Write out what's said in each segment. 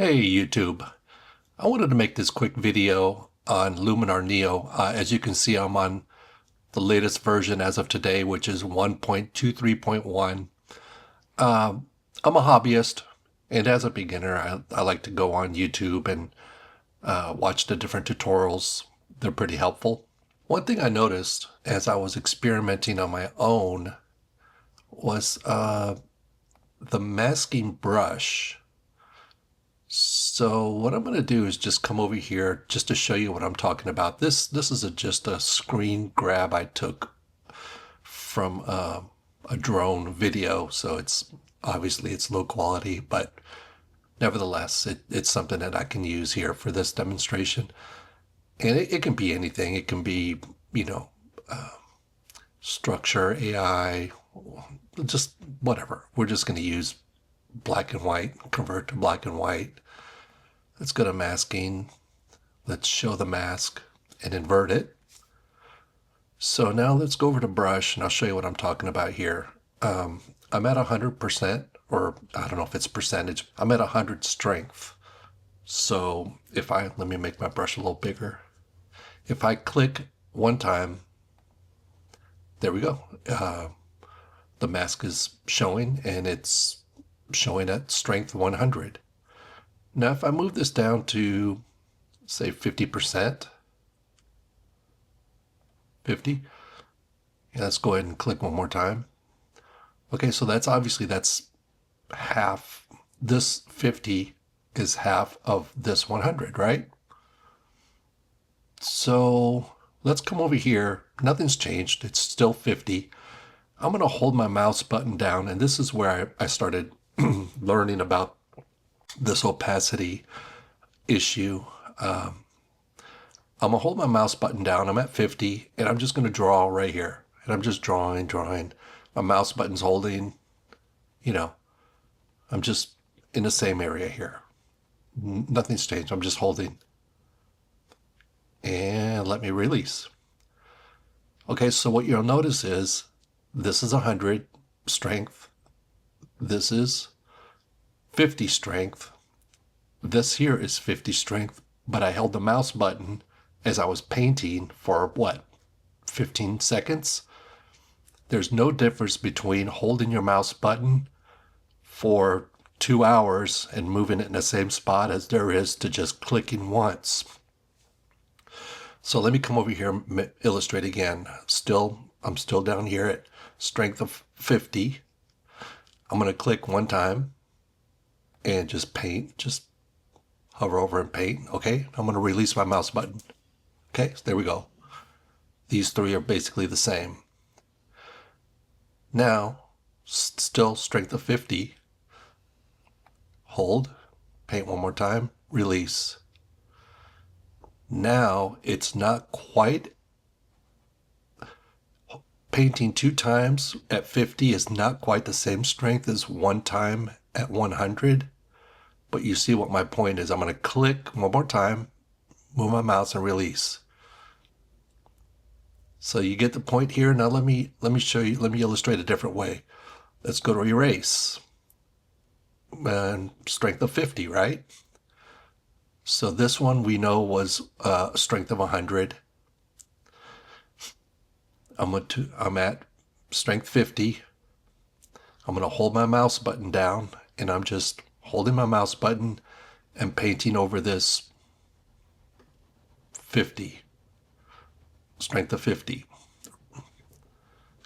Hey YouTube, I wanted to make this quick video on Luminar Neo. As you can see, I'm on the latest version as of today, which is 1.23.1. I'm a hobbyist, and as a beginner, I like to go on YouTube and watch the different tutorials. They're pretty helpful. One thing I noticed as I was experimenting on my own was the masking brush. So what I'm going to do is just come over here just to show you what I'm talking about. This is just a screen grab I took from a drone video, so it's obviously it's low quality, but nevertheless it's something that I can use here for this demonstration. And it can be anything. It can be, you know, structure, AI, just whatever. We're just going to use black and white, convert to black and white. Let's go to masking. Let's show the mask and invert it. So now let's go over to brush and I'll show you what I'm talking about here. I'm at 100%, or I don't know if it's percentage. I'm at 100 strength. So if let me make my brush a little bigger. If I click one time, there we go. The mask is showing and it's showing at strength 100. Now if I move this down to say 50%, 50, yeah, let's go ahead and click one more time. Okay, so that's obviously that's half. This 50 is half of this 100, right? So let's come over here. Nothing's changed. It's still 50. I'm going to hold my mouse button down, and this is where I started learning about this opacity issue. I'm going to hold my mouse button down. I'm at 50, and I'm just going to draw right here. And I'm just drawing. My mouse button's holding, you know, I'm just in the same area here. Nothing's changed. I'm just holding. And let me release. Okay, so what you'll notice is this is 100 strength. This is 50 strength. This here is 50 strength, but I held the mouse button as I was painting for what, 15 seconds? There's no difference between holding your mouse button for 2 hours and moving it in the same spot as there is to just clicking once. So let me come over here and illustrate again. I'm still down here at strength of 50. I'm going to click one time and just paint, just hover over and paint. Okay, I'm going to release my mouse button. Okay, so there we go. These three are basically the same. Now, still strength of 50. Hold, paint one more time, release. Now it's not quite, painting 2 times at 50 is not quite the same strength as 1 time at 100. But you see what my point is. I'm going to click one more time, move my mouse and release. So you get the point here. Now let me show you, let me illustrate a different way. Let's go to erase. And strength of 50, right? So this one we know was a strength of 100. I'm at strength 50. I'm going to hold my mouse button down and I'm just holding my mouse button and painting over this 50. Strength of 50.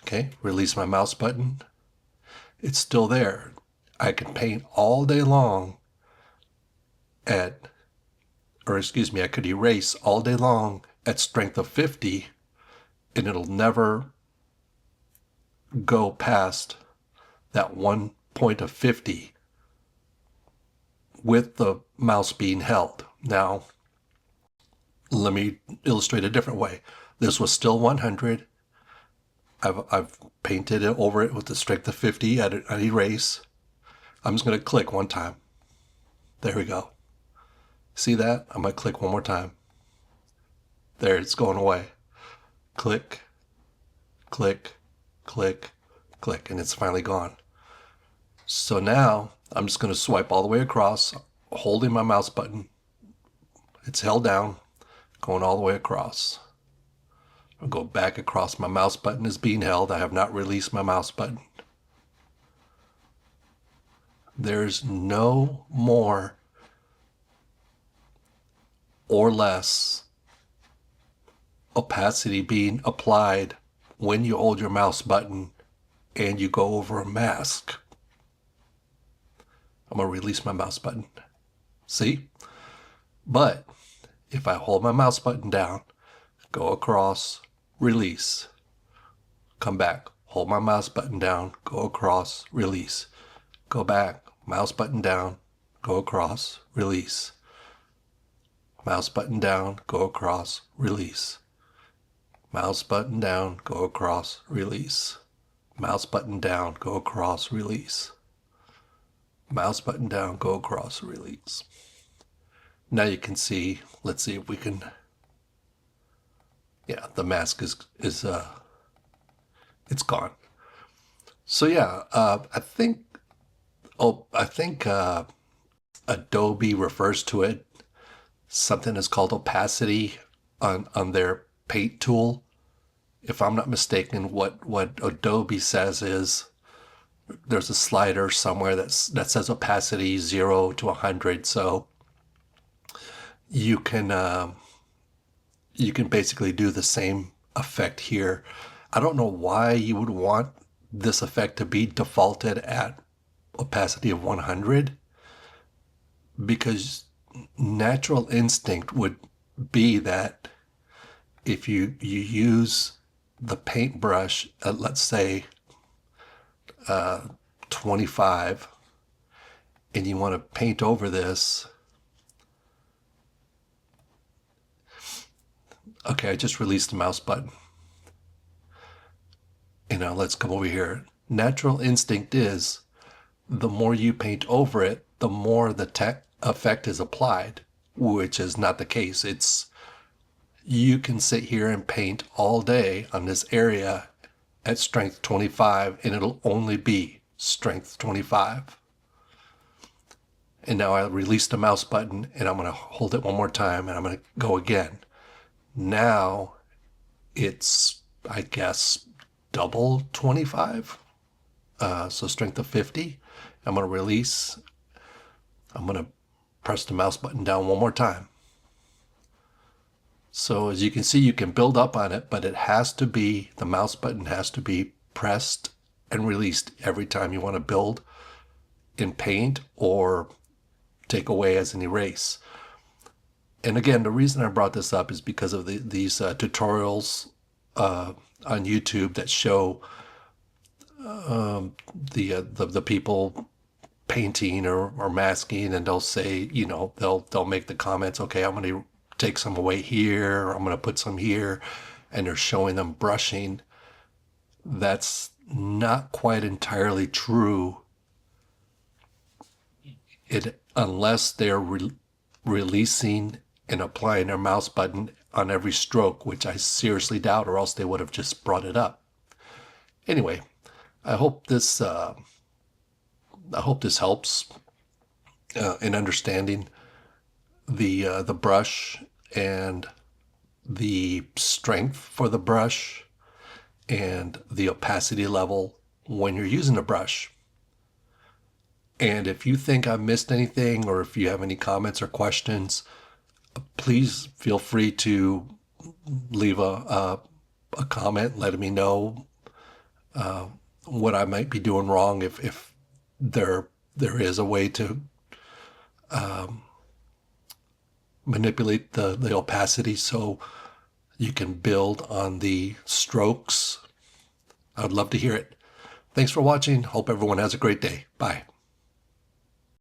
Okay, release my mouse button. It's still there. I can paint all day long I could erase all day long at strength of 50 and it'll never go past that one point of 50 with the mouse being held. Now, let me illustrate a different way. This was still 100. I've painted it over it with the strength of 50 at erase. I'm just going to click one time. There we go. See that? I'm going to click one more time. There, it's going away. Click, click, click, click, and it's finally gone. So now I'm just going to swipe all the way across. holding my mouse button. It's held down, going all the way across. I'll go back across. My mouse button is being held. I have not released my mouse button. There's no more or less opacity being applied when you hold your mouse button and you go over a mask. I'm going to release my mouse button. See? But if I hold my mouse button down, go across, release, come back, hold my mouse button down, go across, release, go back, mouse button down, go across, release, mouse button down, go across, release, mouse button down, go across, release, mouse button down, go across, release, mouse button down, go across, release. Now you can see, let's see if we can, yeah, the mask is it's gone. So yeah, I think Adobe refers to it, something is called opacity on their paint tool. If I'm not mistaken, what Adobe says is there's a slider somewhere that says opacity 0 to 100. So you can basically do the same effect here. I don't know why you would want this effect to be defaulted at opacity of 100, because natural instinct would be that if you use the paintbrush at, let's say, 25, and you want to paint over this. Okay, I just released the mouse button. You know, let's come over here. Natural instinct is the more you paint over it, the more the effect is applied, which is not the case. It's, you can sit here and paint all day on this area at strength 25 and it'll only be strength 25. And now I release the mouse button and I'm going to hold it one more time and I'm going to go again. Now it's, I guess, double 25. So strength of 50. I'm going to release. I'm going to press the mouse button down one more time. So as you can see, you can build up on it, but it has to be, the mouse button has to be pressed and released every time you want to build in Paint or take away as an erase. And again, the reason I brought this up is because of these tutorials on YouTube that show the people painting or masking, and they'll say, you know, they'll make the comments, okay, I'm going to take some away here, or I'm going to put some here, and they're showing them brushing. That's not quite entirely true. Unless they're releasing and applying their mouse button on every stroke, which I seriously doubt, or else they would have just brought it up. Anyway, I hope this helps in understanding the brush and the strength for the brush and the opacity level when you're using the brush. And if you think I've missed anything, or if you have any comments or questions, please feel free to leave a comment letting me know what I might be doing wrong, if there is a way to manipulate the opacity so you can build on the strokes. I'd love to hear it. Thanks for watching. Hope everyone has a great day. Bye.